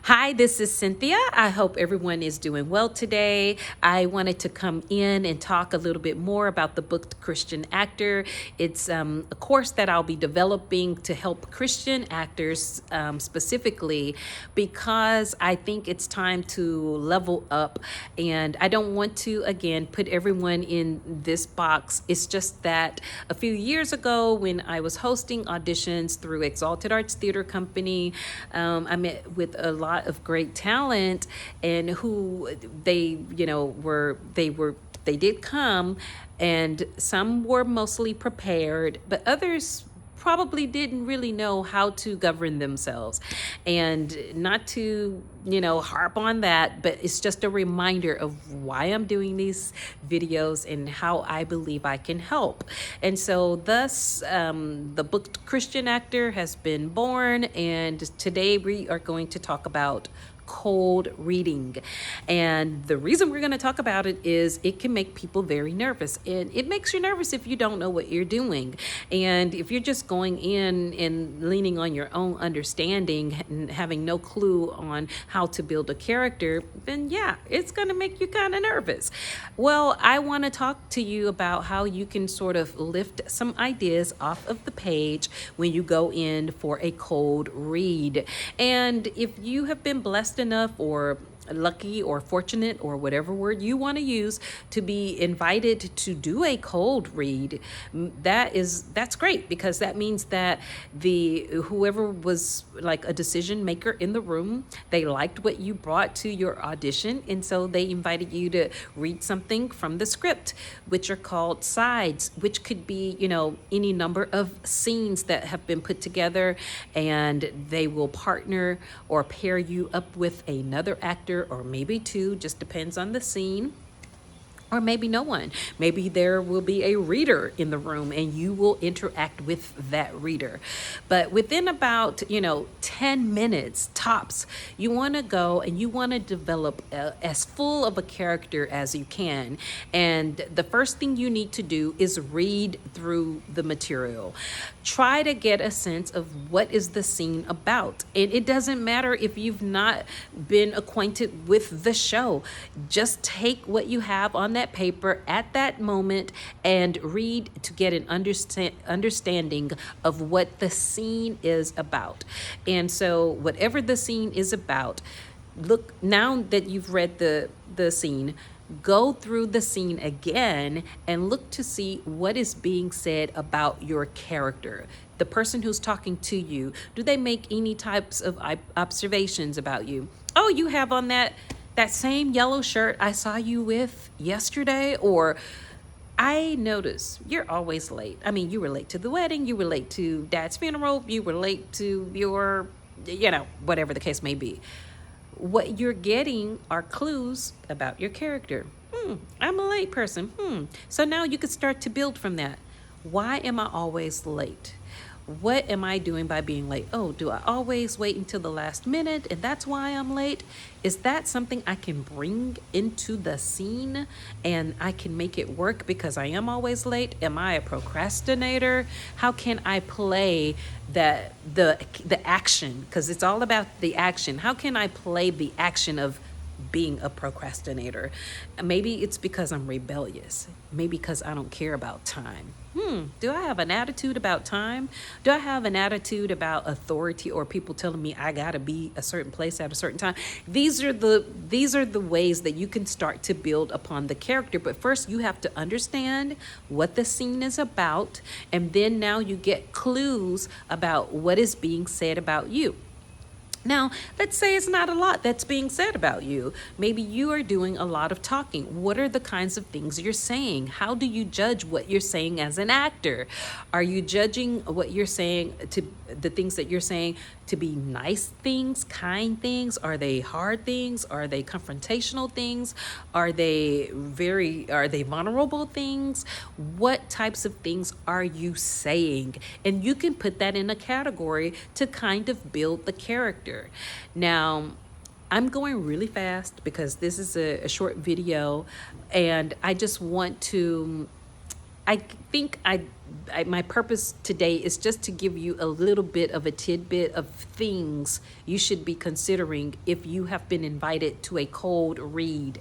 Hi, this is Cynthia. I hope everyone is doing well today. I wanted to come in and talk a little bit more about the book Christian Actor. It's a course that I'll be developing to help Christian actors specifically because I think it's time to level up. And I don't want to, again, put everyone in this box. It's just that a few years ago when I was hosting auditions through Exalted Arts Theater Company, I met with a lot of great talent and who they did come, and some were mostly prepared, but others probably didn't really know how to govern themselves. And not to harp on that, but it's just a reminder of why I'm doing these videos and how I believe I can help. And so thus the book Christian Actor has been born, and today we are going to talk about cold reading. And the reason we're going to talk about it is it can make people very nervous. And it makes you nervous if you don't know what you're doing. And if you're just going in and leaning on your own understanding and having no clue on how to build a character, then yeah, it's going to make you kind of nervous. Well, I want to talk to you about how you can sort of lift some ideas off of the page when you go in for a cold read. And if you have been blessed enough or lucky or fortunate or whatever word you want to use to be invited to do a cold read, that's great, because that means that whoever was like a decision maker in the room, they liked what you brought to your audition, and so they invited you to read something from the script, which are called sides, which could be any number of scenes that have been put together, and they will partner or pair you up with another actor, or maybe two, just depends on the scene. Or maybe no one. Maybe there will be a reader in the room and you will interact with that reader. But within about, 10 minutes tops, you want to go and you want to develop as full of a character as you can. And the first thing you need to do is read through the material. Try to get a sense of what is the scene about. And it doesn't matter if you've not been acquainted with the show. Just take what you have on that paper at that moment and read to get an understanding of what the scene is about. And so whatever the scene is about, look, now that you've read the scene, go through the scene again and look to see what is being said about your character. The person who's talking to you, do they make any types of observations about you? Oh, you have on that same yellow shirt I saw you with yesterday, or I notice you're always late. I mean, you were late to the wedding, you were late to Dad's funeral, you were late to your, whatever the case may be. What you're getting are clues about your character. I'm a late person. So now you could start to build from that. Why am I always late? What am I doing by being late? Oh, do I always wait until the last minute and that's why I'm late? Is that something I can bring into the scene and I can make it work because I am always late? Am I a procrastinator? How can I play the action? Because it's all about the action. How can I play the action of being a procrastinator? Maybe it's because I'm rebellious. Maybe because I don't care about time. Do I have an attitude about time? Do I have an attitude about authority or people telling me I gotta be a certain place at a certain time? These are the ways that you can start to build upon the character. But first you have to understand what the scene is about, and then now you get clues about what is being said about you. Now, let's say it's not a lot that's being said about you. Maybe you are doing a lot of talking. What are the kinds of things you're saying? How do you judge what you're saying as an actor? Are you judging what you're saying, to the things that you're saying, to be nice things, kind things? Are they hard things? Are they confrontational things? Are they vulnerable things? What types of things are you saying? And you can put that in a category to kind of build the character. Now, I'm going really fast because this is a short video, and I just want to, I think I my purpose today is just to give you a little bit of a tidbit of things you should be considering if you have been invited to a cold read.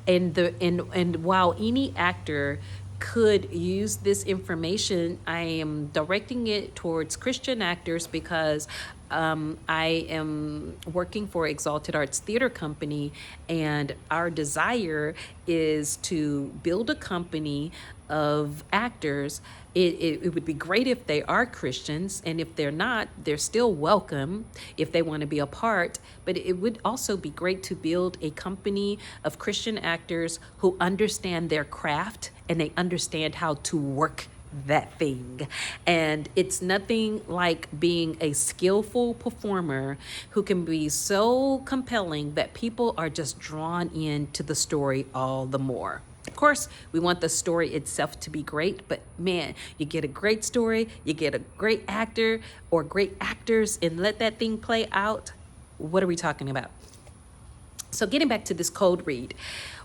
And while any actor could use this information, I am directing it towards Christian actors because I am working for Exalted Arts Theater Company, and our desire is to build a company of actors. It would be great if they are Christians, and if they're not, they're still welcome if they want to be a part. But it would also be great to build a company of Christian actors who understand their craft and they understand how to work that thing. And it's nothing like being a skillful performer who can be so compelling that people are just drawn into the story all the more. Of course, we want the story itself to be great, but man, you get a great story, you get a great actor or great actors, and let that thing play out. What are we talking about? So getting back to this cold read,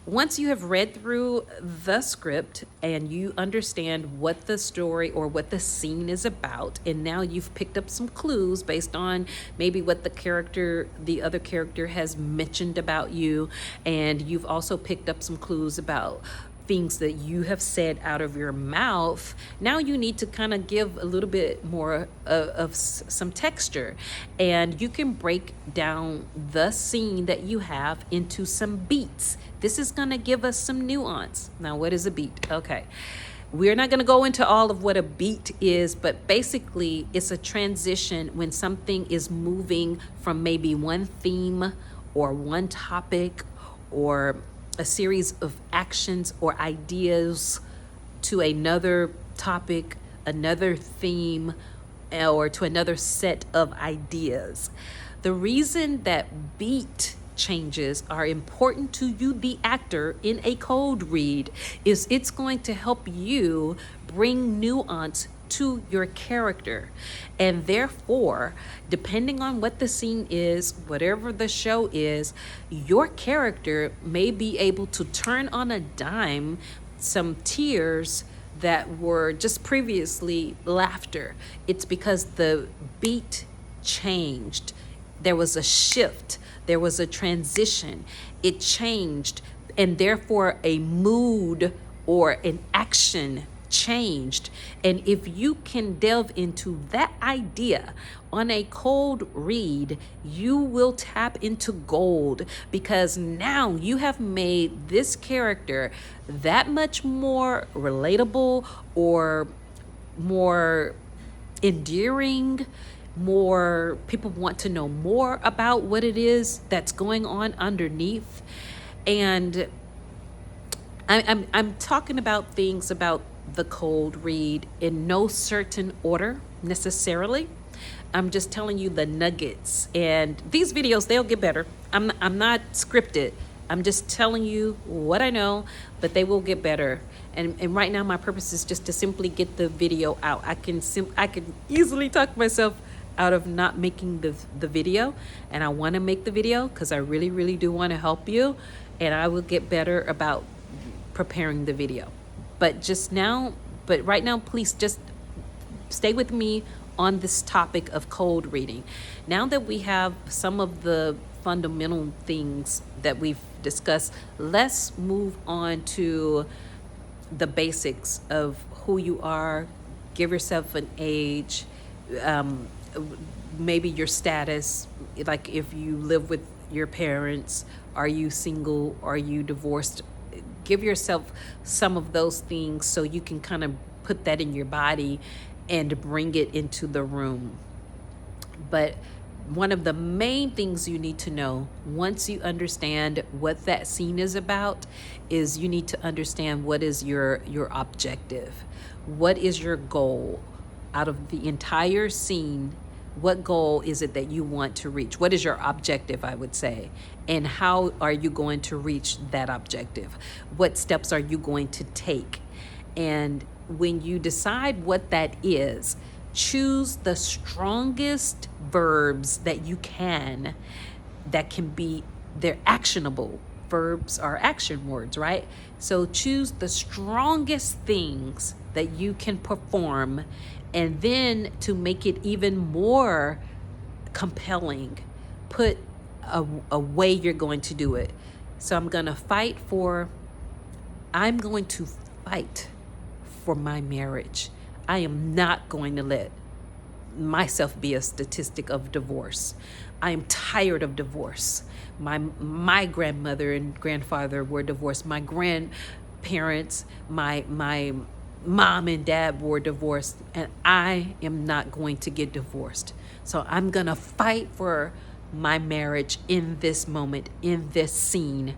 once you have read through the script and you understand what the story or what the scene is about, and now you've picked up some clues based on maybe what the other character has mentioned about you, and you've also picked up some clues about things that you have said out of your mouth, now you need to kind of give a little bit more of some texture. And you can break down the scene that you have into some beats. This is going to give us some nuance. Now, what is a beat? Okay. We're not going to go into all of what a beat is, but basically it's a transition when something is moving from maybe one theme or one topic or a series of actions or ideas to another topic, another theme, or to another set of ideas. The reason that beat changes are important to you, the actor, in a cold read is it's going to help you bring nuance to your character. And therefore, depending on what the scene is, whatever the show is, your character may be able to turn on a dime some tears that were just previously laughter. It's because the beat changed. There was a shift. There was a transition. It changed. And therefore, a mood or an action changed. And if you can delve into that idea on a cold read, you will tap into gold, because now you have made this character that much more relatable or more endearing. More people want to know more about what it is that's going on underneath. And I'm talking about things about the cold read in no certain order necessarily. I'm just telling you the nuggets, and these videos, they'll get better. I'm not scripted. I'm just telling you what I know, but they will get better. And right now my purpose is just to simply get the video out. I can easily talk myself out of not making the video, and I want to make the video because I really, really do want to help you, and I will get better about preparing the video. But right now, please just stay with me on this topic of cold reading. Now that we have some of the fundamental things that we've discussed, let's move on to the basics of who you are. Give yourself an age, maybe your status, like if you live with your parents, are you single, are you divorced? Give yourself some of those things so you can kind of put that in your body and bring it into the room. But one of the main things you need to know once you understand what that scene is about is you need to understand what is your objective. What is your goal out of the entire scene? What goal is it that you want to reach? What is your objective, I would say? And how are you going to reach that objective? What steps are you going to take? And when you decide what that is, choose the strongest verbs that you can, that can be, they're actionable verbs are action words, right? So choose the strongest things that you can perform, and then to make it even more compelling, put a way you're going to do it. So I'm going to fight for my marriage. I am not going to let myself be a statistic of divorce. I am tired of divorce. My grandmother and grandfather were divorced. My grandparents, my mom and dad were divorced, and I am not going to get divorced. So I'm going to fight for my marriage in this moment, in this scene.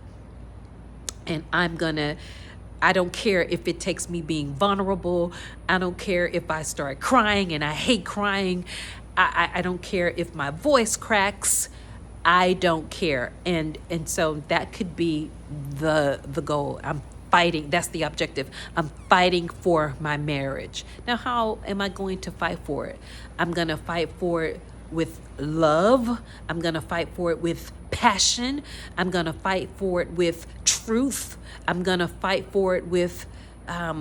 And I don't care if it takes me being vulnerable. I don't care if I start crying, and I hate crying. I don't care if my voice cracks. I don't care. And so that could be the goal. I'm fighting. That's the objective. I'm fighting for my marriage. Now, how am I going to fight for it? I'm going to fight for it with love. I'm going to fight for it with passion. I'm going to fight for it with truth. I'm going to fight for it with, I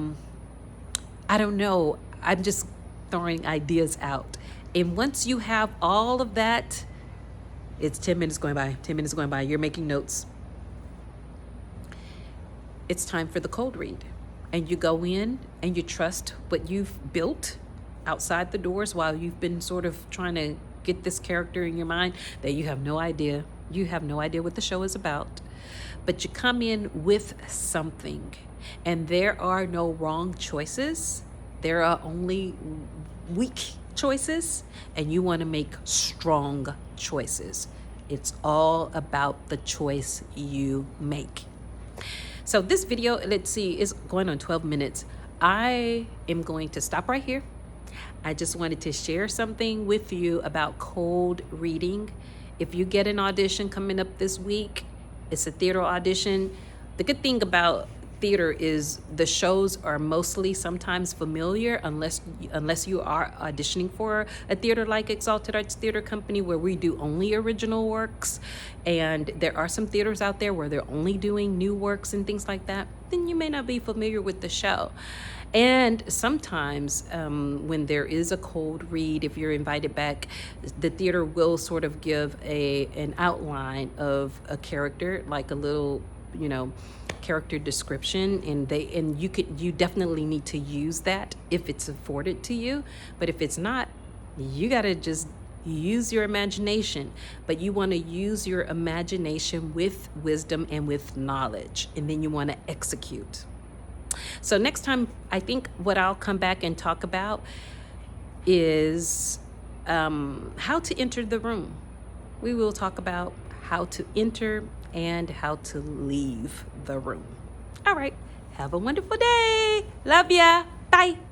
don't know. I'm just throwing ideas out. And once you have all of that, it's 10 minutes going by. 10 minutes going by. You're making notes. It's time for the cold read. And you go in and you trust what you've built outside the doors while you've been sort of trying to get this character in your mind that you have no idea. You have no idea what the show is about. But you come in with something. And there are no wrong choices. There are only weak choices. And you want to make strong choices. It's all about the choice you make. So this video, let's see, is going on 12 minutes. I am going to stop right here. I just wanted to share something with you about cold reading. If you get an audition coming up this week, it's a theater audition. The good thing about theater is the shows are mostly sometimes familiar unless you are auditioning for a theater like Exalted Arts Theater Company, where we do only original works, and there are some theaters out there where they're only doing new works and things like that. Then you may not be familiar with the show. And sometimes when there is a cold read, if you're invited back, the theater will sort of give an outline of a character, like a little, character description, and you definitely need to use that if it's afforded to you. But if it's not, you got to just use your imagination. But you want to use your imagination with wisdom and with knowledge, and then you want to execute. So next time, I think what I'll come back and talk about is how to enter the room. We will talk about how to enter and how to leave the room. All right. Have a wonderful day. Love ya. Bye.